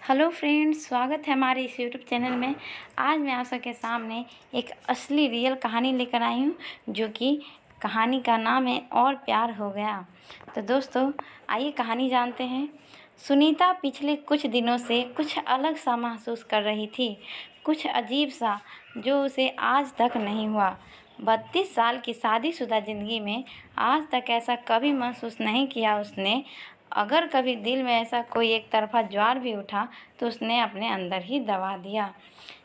Hello friends, स्वागत है हमारे इस यूट्यूब चैनल में। आज मैं आप सबके सामने एक असली रियल कहानी लेकर आई हूँ, जो कि कहानी का नाम है और प्यार हो गया। तो दोस्तों, आइए कहानी जानते हैं। सुनीता पिछले कुछ दिनों से कुछ अलग सा महसूस कर रही थी, कुछ अजीब सा जो उसे आज तक नहीं हुआ। 32 साल की शादीशुदा ज़िंदगी में आज तक ऐसा कभी महसूस नहीं किया उसने। अगर कभी दिल में ऐसा कोई एक तरफा ज्वार भी उठा तो उसने अपने अंदर ही दबा दिया।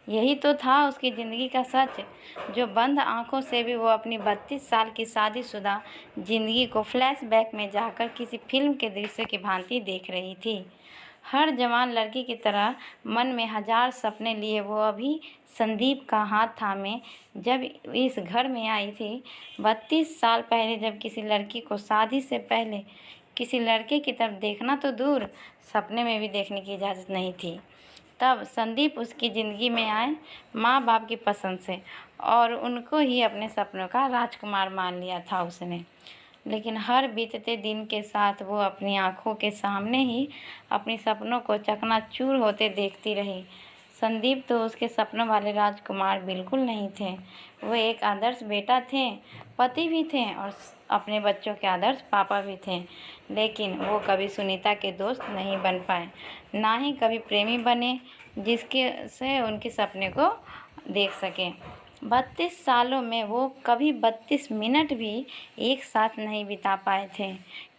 यही तो था उसकी ज़िंदगी का सच, जो बंद आंखों से भी वो अपनी 32 साल की शादीशुदा ज़िंदगी को फ्लैशबैक में जाकर किसी फिल्म के दृश्य की भांति देख रही थी। हर जवान लड़की की तरह मन में हजार सपने लिए वो अभी संदीप का हाथ थामे जब इस घर में आई थी। 32 साल पहले जब किसी लड़की को शादी से पहले किसी लड़के की तरफ देखना तो दूर, सपने में भी देखने की इजाज़त नहीं थी, तब संदीप उसकी ज़िंदगी में आए माँ बाप की पसंद से, और उनको ही अपने सपनों का राजकुमार मान लिया था उसने। लेकिन हर बीतते दिन के साथ वो अपनी आंखों के सामने ही अपने सपनों को चकनाचूर होते देखती रही। संदीप तो उसके सपनों वाले राजकुमार बिल्कुल नहीं थे। वो एक आदर्श बेटा थे, पति भी थे और अपने बच्चों के आदर्श पापा भी थे। लेकिन वो कभी सुनीता के दोस्त नहीं बन पाए, ना ही कभी प्रेमी बने जिसके से उनके सपने को देख सकें। 32 सालों में वो कभी 32 मिनट भी एक साथ नहीं बिता पाए थे,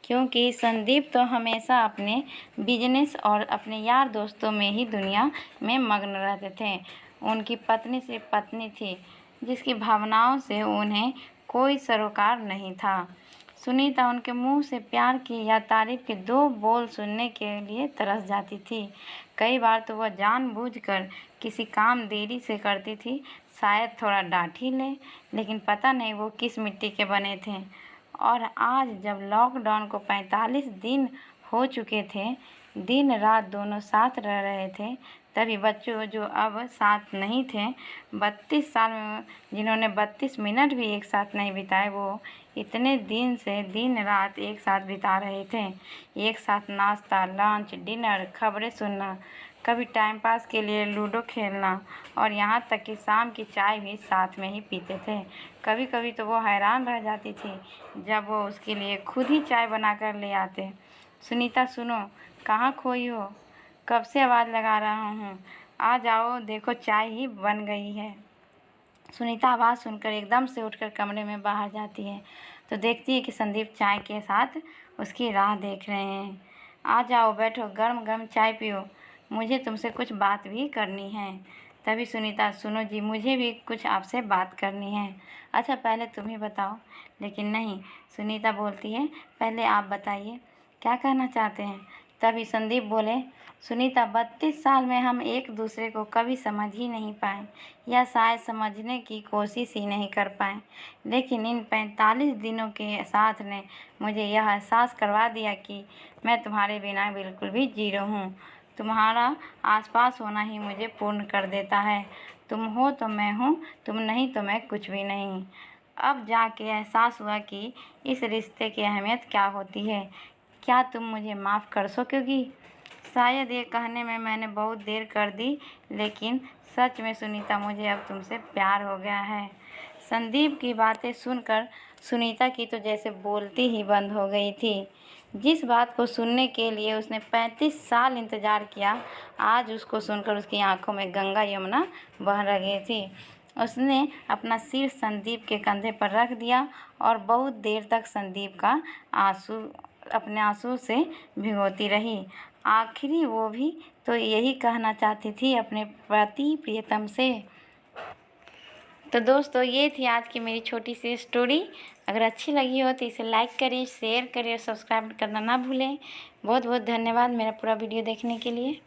क्योंकि संदीप तो हमेशा अपने बिजनेस और अपने यार दोस्तों में ही दुनिया में मग्न रहते थे। उनकी पत्नी सिर्फ पत्नी थी, जिसकी भावनाओं से उन्हें कोई सरोकार नहीं था। सुनीता उनके मुंह से प्यार की या तारीफ के दो बोल सुनने के लिए तरस जाती थी। कई बार तो वह जानबूझकर किसी काम देरी से करती थी, शायद थोड़ा डांट ही ले, लेकिन पता नहीं वो किस मिट्टी के बने थे। और आज जब लॉकडाउन को 45 दिन हो चुके थे, दिन रात दोनों साथ रह रहे थे, तभी बच्चों जो अब साथ नहीं थे, 32 साल में जिन्होंने 32 मिनट भी एक साथ नहीं बिताए, वो इतने दिन से दिन रात एक साथ बिता रहे थे। एक साथ नाश्ता, लंच, डिनर, खबरें सुनना, कभी टाइम पास के लिए लूडो खेलना, और यहाँ तक कि शाम की चाय भी साथ में ही पीते थे। कभी कभी तो वो हैरान रह जाती थी जब वो उसके लिए खुद ही चाय बनाकर ले आते। सुनीता सुनो, कहाँ खोई हो? कब से आवाज़ लगा रहा हूँ, आ जाओ, देखो चाय ही बन गई है। सुनीता आवाज़ सुनकर एकदम से उठकर कमरे में बाहर जाती है तो देखती है कि संदीप चाय के साथ उसकी राह देख रहे हैं। आ जाओ, बैठो, गर्म गर्म चाय पियो, मुझे तुमसे कुछ बात भी करनी है। तभी सुनीता, सुनो जी, मुझे भी कुछ आपसे बात करनी है। अच्छा, पहले तुम ही बताओ। लेकिन नहीं, सुनीता बोलती है, पहले आप बताइए, क्या कहना चाहते हैं? तभी संदीप बोले, सुनीता, 32 साल में हम एक दूसरे को कभी समझ ही नहीं पाए, या शायद समझने की कोशिश ही नहीं कर पाए। लेकिन इन 45 दिनों के साथ ने मुझे यह एहसास करवा दिया कि मैं तुम्हारे बिना बिल्कुल भी जीरो हूँ। तुम्हारा आसपास होना ही मुझे पूर्ण कर देता है। तुम हो तो मैं हूँ, तुम नहीं तो मैं कुछ भी नहीं। अब जाके एहसास हुआ कि इस रिश्ते की अहमियत क्या होती है। क्या तुम मुझे माफ़ कर सकोगी? शायद ये कहने में मैंने बहुत देर कर दी, लेकिन सच में सुनीता, मुझे अब तुमसे प्यार हो गया है। संदीप की बातें सुनकर सुनीता की तो जैसे बोलती ही बंद हो गई थी। जिस बात को सुनने के लिए उसने 35 साल इंतज़ार किया, आज उसको सुनकर उसकी आंखों में गंगा यमुना बह रही थी। उसने अपना सिर संदीप के कंधे पर रख दिया और बहुत देर तक संदीप का आंसू अपने आंसू से भिगोती रही। आखिरी वो भी तो यही कहना चाहती थी अपने पति प्रियतम से। तो दोस्तों, ये थी आज की मेरी छोटी सी स्टोरी। अगर अच्छी लगी हो तो इसे लाइक करें, शेयर करें और सब्सक्राइब करना ना भूलें। बहुत बहुत धन्यवाद मेरा पूरा वीडियो देखने के लिए।